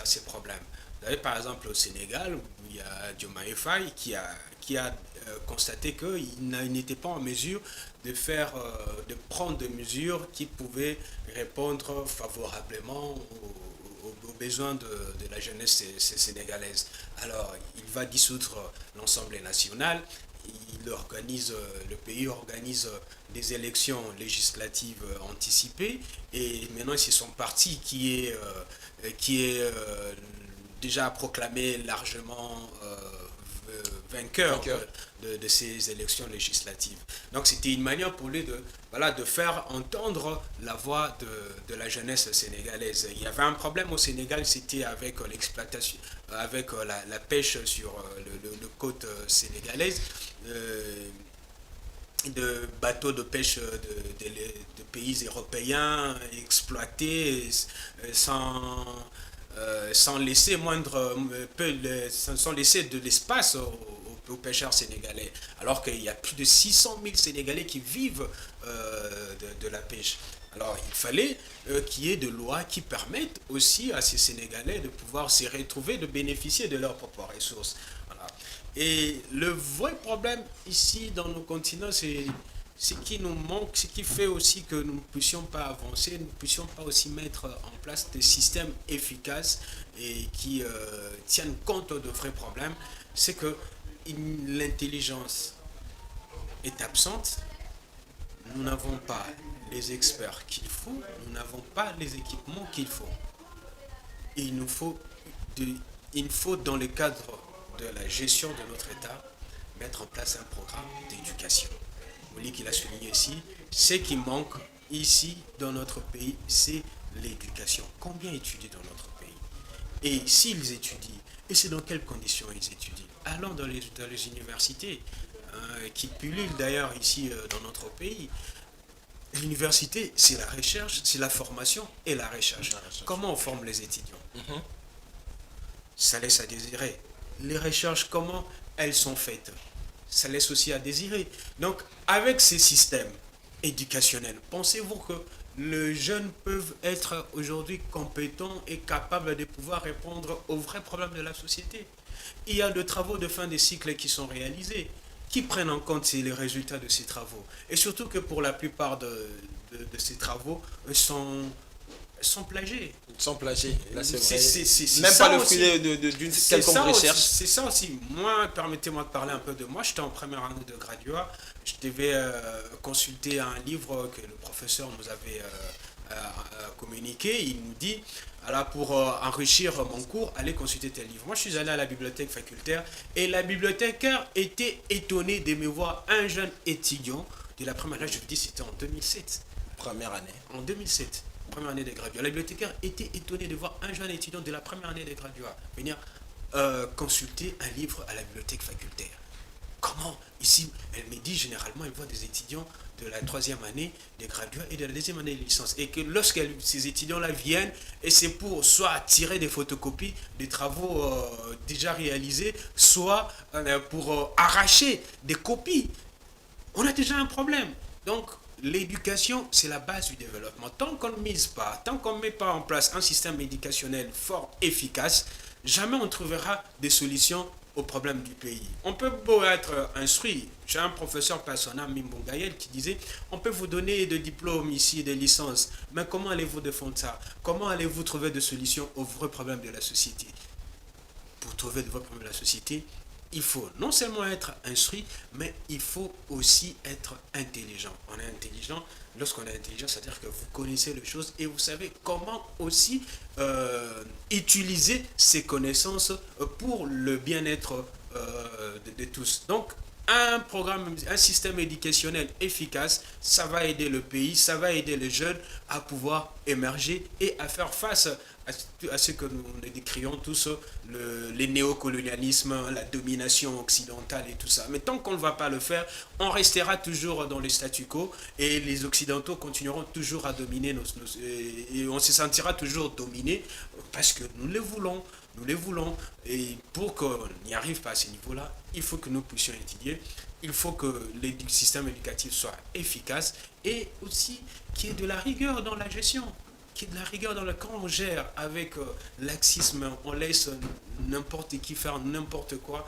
B: ces problèmes. Vous avez par exemple au Sénégal, où il y a Diomaye Faye qui a constaté qu'il n'était pas en mesure de prendre des mesures qui pouvaient répondre favorablement aux besoins de la jeunesse sénégalaise. Alors, il va dissoudre l'Assemblée nationale, le pays organise des élections législatives anticipées, et maintenant c'est son parti qui est déjà proclamé largement vainqueur
A: Vainqueur.
B: de ces élections législatives. Donc c'était une manière pour lui de faire entendre la voix de la jeunesse sénégalaise. Il y avait un problème au Sénégal, c'était avec l'exploitation, avec la pêche sur le côte sénégalaise. De bateaux de pêche de pays européens exploités sans, sans laisser sans laisser de l'espace aux pêcheurs sénégalais. Alors qu'il y a plus de 600 000 Sénégalais qui vivent de la pêche. Alors il fallait qu'il y ait des lois qui permettent aussi à ces Sénégalais de pouvoir s'y retrouver, de bénéficier de leurs propres ressources. Voilà. Et le vrai problème ici dans nos continents, c'est ce qui nous manque, ce qui fait aussi que nous ne puissions pas avancer, nous ne puissions pas aussi mettre en place des systèmes efficaces et qui tiennent compte de vrais problèmes, c'est que l'intelligence est absente, nous n'avons pas les experts qu'il faut, nous n'avons pas les équipements qu'il faut. Il nous faut, dans le cadre de la gestion de notre État, mettre en place un programme d'éducation. Oli qui l'a souligné ici, ce qui manque ici dans notre pays, c'est l'éducation. Combien étudient dans notre pays? Et s'ils étudient, et c'est dans quelles conditions ils étudient? Allons dans les universités, qui pullulent d'ailleurs ici dans notre pays. L'université, c'est la recherche, c'est la formation et la recherche. Comment on forme les étudiants? Ça laisse à désirer. Les recherches, comment elles sont faites? Ça laisse aussi à désirer. Donc, avec ces systèmes éducationnels, pensez-vous que les jeunes peuvent être aujourd'hui compétents et capables de pouvoir répondre aux vrais problèmes de la société? Il y a des travaux de fin de cycle qui sont réalisés, qui prennent en compte les résultats de ces travaux. Et surtout que pour la plupart de ces travaux sont plagiés.
A: Sans plagier, là c'est vrai.
B: C'est
A: Même
B: ça
A: pas le
B: aussi.
A: fruit d'une quelconque recherche.
B: C'est ça aussi. Moi, permettez-moi de parler un peu de moi. J'étais en première année de graduat. Je devais consulter un livre que le professeur nous avait communiqué. Il nous dit, alors pour enrichir mon cours, allez consulter tel livre. Moi, je suis allé à la bibliothèque facultaire et la bibliothécaire était étonnée de me voir un jeune étudiant de la première année. Je vous dis, c'était en 2007.
A: Première année.
B: En 2007. Première année des graduats. La bibliothécaire était étonnée de voir un jeune étudiant de la première année des graduats venir consulter un livre à la bibliothèque facultaire. Comment? Ici, elle me dit généralement, elle voit des étudiants de la troisième année des graduats et de la deuxième année de licence. Et que lorsque ces étudiants-là viennent, et c'est pour soit tirer des photocopies des travaux déjà réalisés, soit pour arracher des copies. On a déjà un problème. Donc, l'éducation, c'est la base du développement. Tant qu'on ne mise pas, tant qu'on ne met pas en place un système éducationnel fort, efficace, jamais on trouvera des solutions aux problèmes du pays. On peut beau être instruit. J'ai un professeur personnel, Mimbongayel, qui disait, on peut vous donner des diplômes ici, des licences, mais comment allez-vous défendre ça? Comment allez-vous trouver des solutions aux vrais problèmes de la société? Pour trouver de vrais problèmes de la société, il faut non seulement être instruit, mais il faut aussi être intelligent. On est intelligent, lorsqu'on est intelligent, c'est-à-dire que vous connaissez les choses et vous savez comment aussi utiliser ces connaissances pour le bien-être de tous. Donc, un système éducationnel efficace, ça va aider le pays, ça va aider les jeunes à pouvoir émerger et à faire face à ce que nous décrions tous, les néocolonialismes, la domination occidentale et tout ça. Mais tant qu'on ne va pas le faire, on restera toujours dans le statu quo et les Occidentaux continueront toujours à dominer et on se sentira toujours dominé parce que nous les voulons. Nous les voulons. Et pour qu'on n'y arrive pas à ce niveau-là, il faut que nous puissions étudier. Il faut que le système éducatif soit efficace et aussi qu'il y ait de la rigueur dans la gestion. Qu'il y ait de la rigueur dans le quand on gère avec laxisme, on laisse n'importe qui faire n'importe quoi.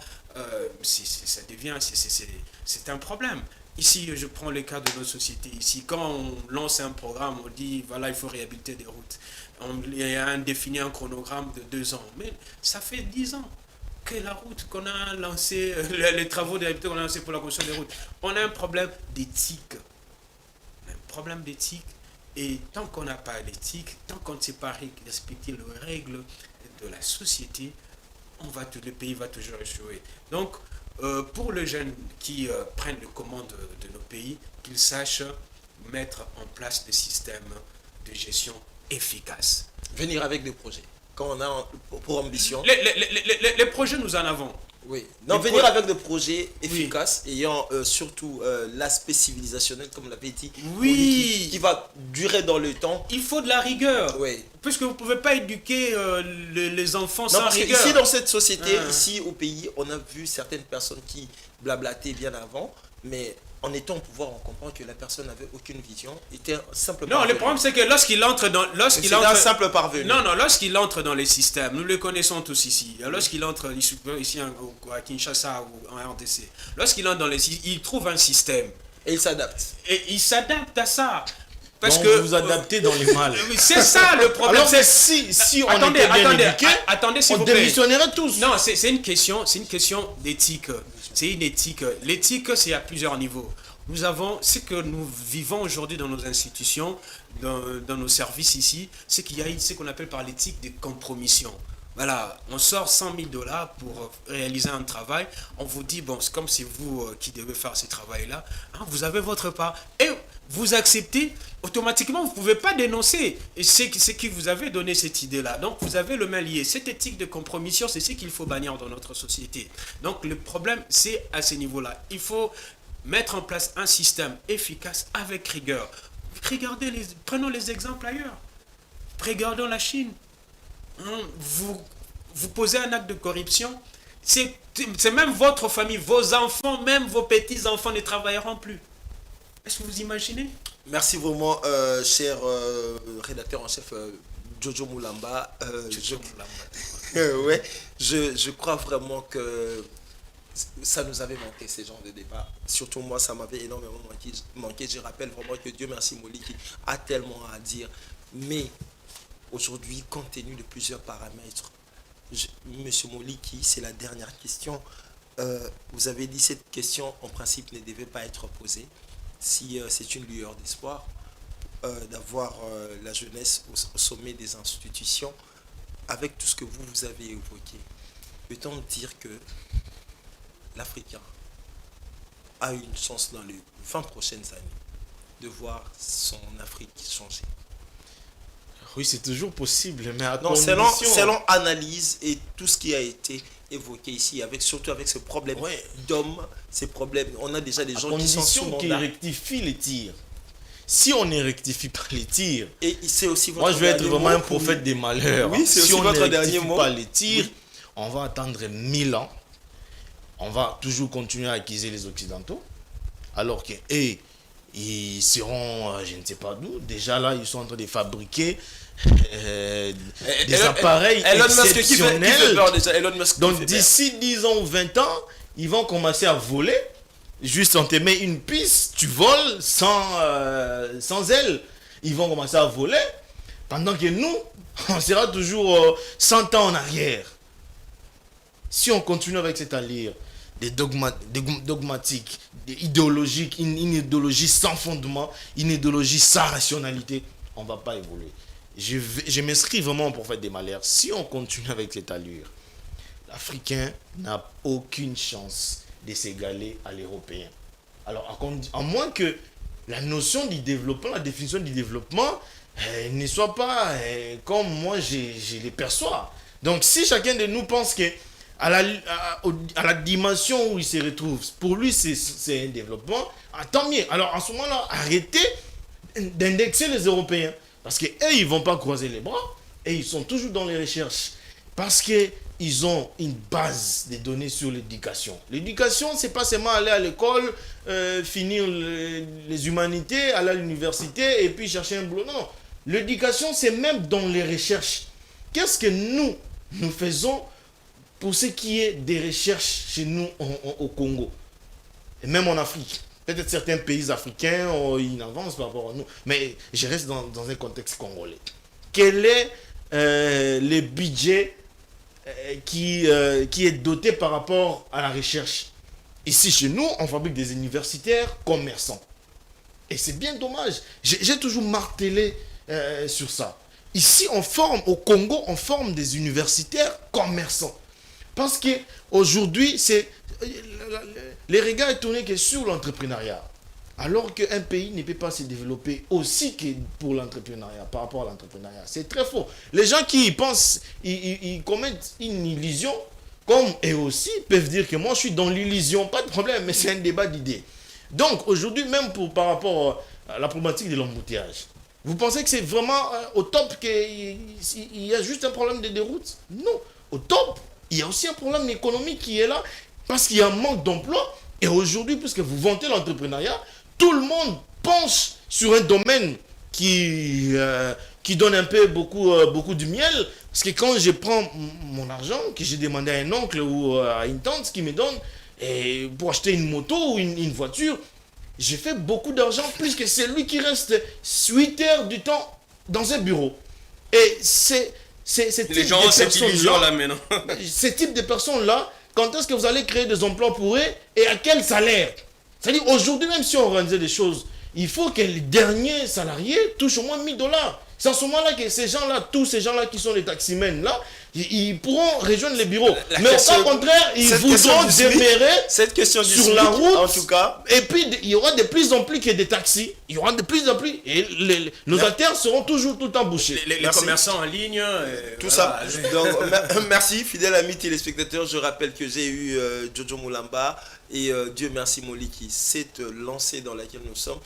B: Ça devient, c'est un problème. Ici, je prends le cas de notre société. Ici, quand on lance un programme, on dit, voilà, il faut réhabiliter des routes. Il y a défini un chronogramme de 2 ans. Mais ça fait 10 ans que la route qu'on a lancée, les travaux de réhabilitation qu'on a lancés pour la construction des routes, on a un problème d'éthique. On a un problème d'éthique. Et tant qu'on n'a pas d'éthique, tant qu'on ne sait pas respecter les règles de la société, le pays va toujours échouer. Donc, pour les jeunes qui prennent les commandes de nos pays, qu'ils sachent mettre en place des systèmes de gestion efficaces.
A: Venir avec des projets. Quand on a pour ambition.
B: Les projets, nous en avons.
A: Oui. Non,
B: Les
A: venir
B: pro-
A: avec des projets efficaces, ayant surtout l'aspect civilisationnel, comme l'avait dit,
B: Oui.
A: qui va durer dans le temps.
B: Il faut de la rigueur.
A: Oui.
B: Puisque vous ne pouvez pas éduquer les enfants
A: Non,
B: sans
A: parce que
B: rigueur.
A: ici, dans cette société,
B: Ah.
A: ici au pays, on a vu certaines personnes qui blablataient bien avant, mais en étant au pouvoir, on comprend que la personne n'avait aucune vision, était simple
B: Non,
A: parvenu.
B: le problème c'est que lorsqu'il entre dans...
A: C'est un simple parvenu.
B: Non, lorsqu'il entre dans les systèmes, nous le connaissons tous ici. Lorsqu'il entre ici à Kinshasa ou en RDC, lorsqu'il entre dans les systèmes, il trouve un système.
A: Et il s'adapte.
B: Et il s'adapte à ça. Parce
C: Donc
B: que
C: vous vous adaptez dans les mal.
B: oui, c'est ça le problème.
C: Alors que
B: c'est
C: si on
B: Attendez,
C: était bien
B: attendez,
C: éduqués,
B: attendez, s'il
C: on
B: vous plaît.
C: démissionnerait tous.
B: Non, c'est une question d'éthique. C'est une éthique. L'éthique, c'est à plusieurs niveaux. Nous avons, ce que nous vivons aujourd'hui dans nos institutions, dans nos services ici, c'est qu'il y a ce qu'on appelle par l'éthique de compromission. Voilà, on sort 100 000 $ pour réaliser un travail. On vous dit, bon, c'est comme c'est vous qui devez faire ce travail-là. Hein, vous avez votre part. Et vous acceptez, automatiquement, vous ne pouvez pas dénoncer. Et c'est qui vous avez donné cette idée-là. Donc, vous avez le main lié. Cette éthique de compromission, c'est ce qu'il faut bannir dans notre société. Donc, le problème, c'est à ce niveau-là. Il faut mettre en place un système efficace avec rigueur. Regardez, prenons les exemples ailleurs. Regardons la Chine. Vous posez un acte de corruption, c'est même votre famille, vos enfants, même vos petits-enfants ne travailleront plus. Est-ce que vous imaginez?
A: Merci vraiment, cher rédacteur en chef Jojo Moulamba. Ouais, je crois vraiment que ça nous avait manqué, ces genres de débats. Surtout moi, ça m'avait énormément manqué. Je rappelle vraiment que Dieu merci Moliki a tellement à dire. Mais aujourd'hui, compte tenu de plusieurs paramètres, Monsieur Moliki, c'est la dernière question. Vous avez dit cette question, en principe, ne devait pas être posée. Si c'est une lueur d'espoir d'avoir la jeunesse au sommet des institutions, avec tout ce que vous avez évoqué, peut-on dire que l'Africain a une chance dans les 20 prochaines années de voir son Afrique changer?
C: Oui, c'est toujours possible, mais à
A: Non,
C: condition...
A: selon analyse et tout ce qui a été évoqué ici, surtout avec ce problème d'hommes, ces problèmes, on a déjà des gens qui sont sous
C: condition qu'ils
A: mandat.
C: rectifient les tirs. Si on ne rectifie pas les tirs,
A: Et c'est aussi votre
C: moi je vais être
A: dernier
C: vraiment
A: mot
C: un prophète des malheurs.
A: Oui, c'est
C: si
A: aussi
C: on
A: votre
C: ne
A: dernier
C: rectifie
A: mot.
C: pas les tirs,
A: Oui.
C: on va attendre 1000 ans. On va toujours continuer à accuser les Occidentaux. Alors que ils seront, je ne sais pas d'où. Déjà là, ils sont en train de fabriquer des appareils
A: Elon Musk qui fait
C: exceptionnels.
A: peur déjà. Elon Musk qui
C: Donc
A: fait peur.
C: d'ici 10 ans ou 20 ans, ils vont commencer à voler. Juste on te met une piste, tu voles sans ailes. Ils vont commencer à voler. Pendant que nous, on sera toujours 100 ans en arrière. Si on continue avec cette allure des dogmatiques, des idéologiques, une idéologie sans fondement, une idéologie sans rationalité, on ne va pas évoluer. Je m'inscris vraiment au prophète des malheurs. Si on continue avec cette allure, l'Africain n'a aucune chance de s'égaler à l'Européen. Alors, à moins que la notion du développement, la définition du développement, ne soit pas comme moi je les perçois. Donc, si chacun de nous pense que à la dimension où il se retrouve, pour lui c'est un développement, tant mieux. Alors en ce moment-là, arrêtez d'indexer les Européens. Parce qu'eux, ils ne vont pas croiser les bras. Et ils sont toujours dans les recherches. Parce qu'ils ont une base de données sur l'éducation. L'éducation, c'est pas seulement aller à l'école, finir les humanités, aller à l'université et puis chercher un boulot. Non. L'éducation, c'est même dans les recherches. Qu'est-ce que nous faisons pour ce qui est des recherches chez nous au Congo et même en Afrique? Peut-être certains pays africains, ils avancent par rapport à nous. Mais je reste dans un contexte congolais. Quel est le budget qui est doté par rapport à la recherche? Ici, chez nous, on fabrique des universitaires commerçants. Et c'est bien dommage. J'ai toujours martelé sur ça. Ici, au Congo, on forme des universitaires commerçants. Parce qu'aujourd'hui, les regards est tourné que sur l'entrepreneuriat. Alors qu'un pays ne peut pas se développer aussi que pour l'entrepreneuriat, par rapport à l'entrepreneuriat. C'est très faux. Les gens qui y pensent, ils commettent une illusion, comme eux aussi peuvent dire que moi je suis dans l'illusion, pas de problème, mais c'est un débat d'idées. Donc aujourd'hui, même par rapport à la problématique de l'embouteillage, vous pensez que c'est vraiment au top qu'il y a juste un problème de déroute? Non. Au top, il y a aussi un problème économique qui est là, parce qu'il y a un manque d'emploi. Et aujourd'hui, puisque vous vantez l'entrepreneuriat, tout le monde penche sur un domaine qui donne un peu beaucoup de miel. Parce que quand je prends mon argent, que j'ai demandé à un oncle ou à une tante qui me donne, et pour acheter une moto ou une voiture, j'ai fait beaucoup d'argent plus que celui qui reste 8 heures du temps dans un bureau. Et
B: les gens ont cette illusion-là maintenant.
C: Ce type de personnes-là, quand est-ce que vous allez créer des emplois pour eux et à quel salaire? C'est-à-dire, aujourd'hui, même si on organisait des choses, il faut que les derniers salariés touchent au moins 1 000 $. C'est à ce moment-là que ces gens-là, tous ces gens-là qui sont les taximens, là, ils pourront rejoindre les bureaux. Mais au contraire, ils voudront demeurer sur la route.
A: En tout cas.
C: Et puis, il y aura de plus en plus que des taxis. Il y aura de plus en plus. Et nos artères seront toujours tout le temps bouchées.
B: Les commerçants en ligne.
A: Tout ça. Donc, merci, fidèles amis téléspectateurs. Je rappelle que j'ai eu Jojo Moulamba et Dieu merci Molly qui s'est lancé dans laquelle nous sommes.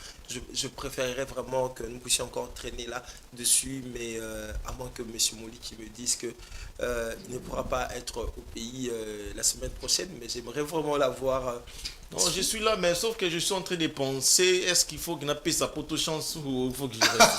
A: Je préférerais vraiment que nous puissions encore traîner là-dessus, mais à moins que M. Molly qui me dise que il ne pourra pas être au pays la semaine prochaine, mais j'aimerais vraiment l'avoir.
C: Non, je suis là, mais sauf que je suis en train de penser, est-ce qu'il faut qu'il appelle sa pote chance ou il faut que je reste?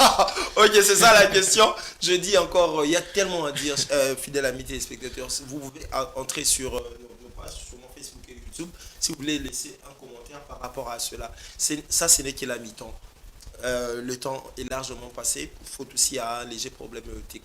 A: Ok, c'est ça la question. Je dis encore, il y a tellement à dire, fidèles amis téléspectateurs. Vous pouvez entrer sur nos pages, sur mon Facebook et YouTube, si vous voulez laisser un commentaire par rapport à cela. Ça, ce n'est que la mi-temps. Le temps est largement passé, faute aussi à un léger problème technique.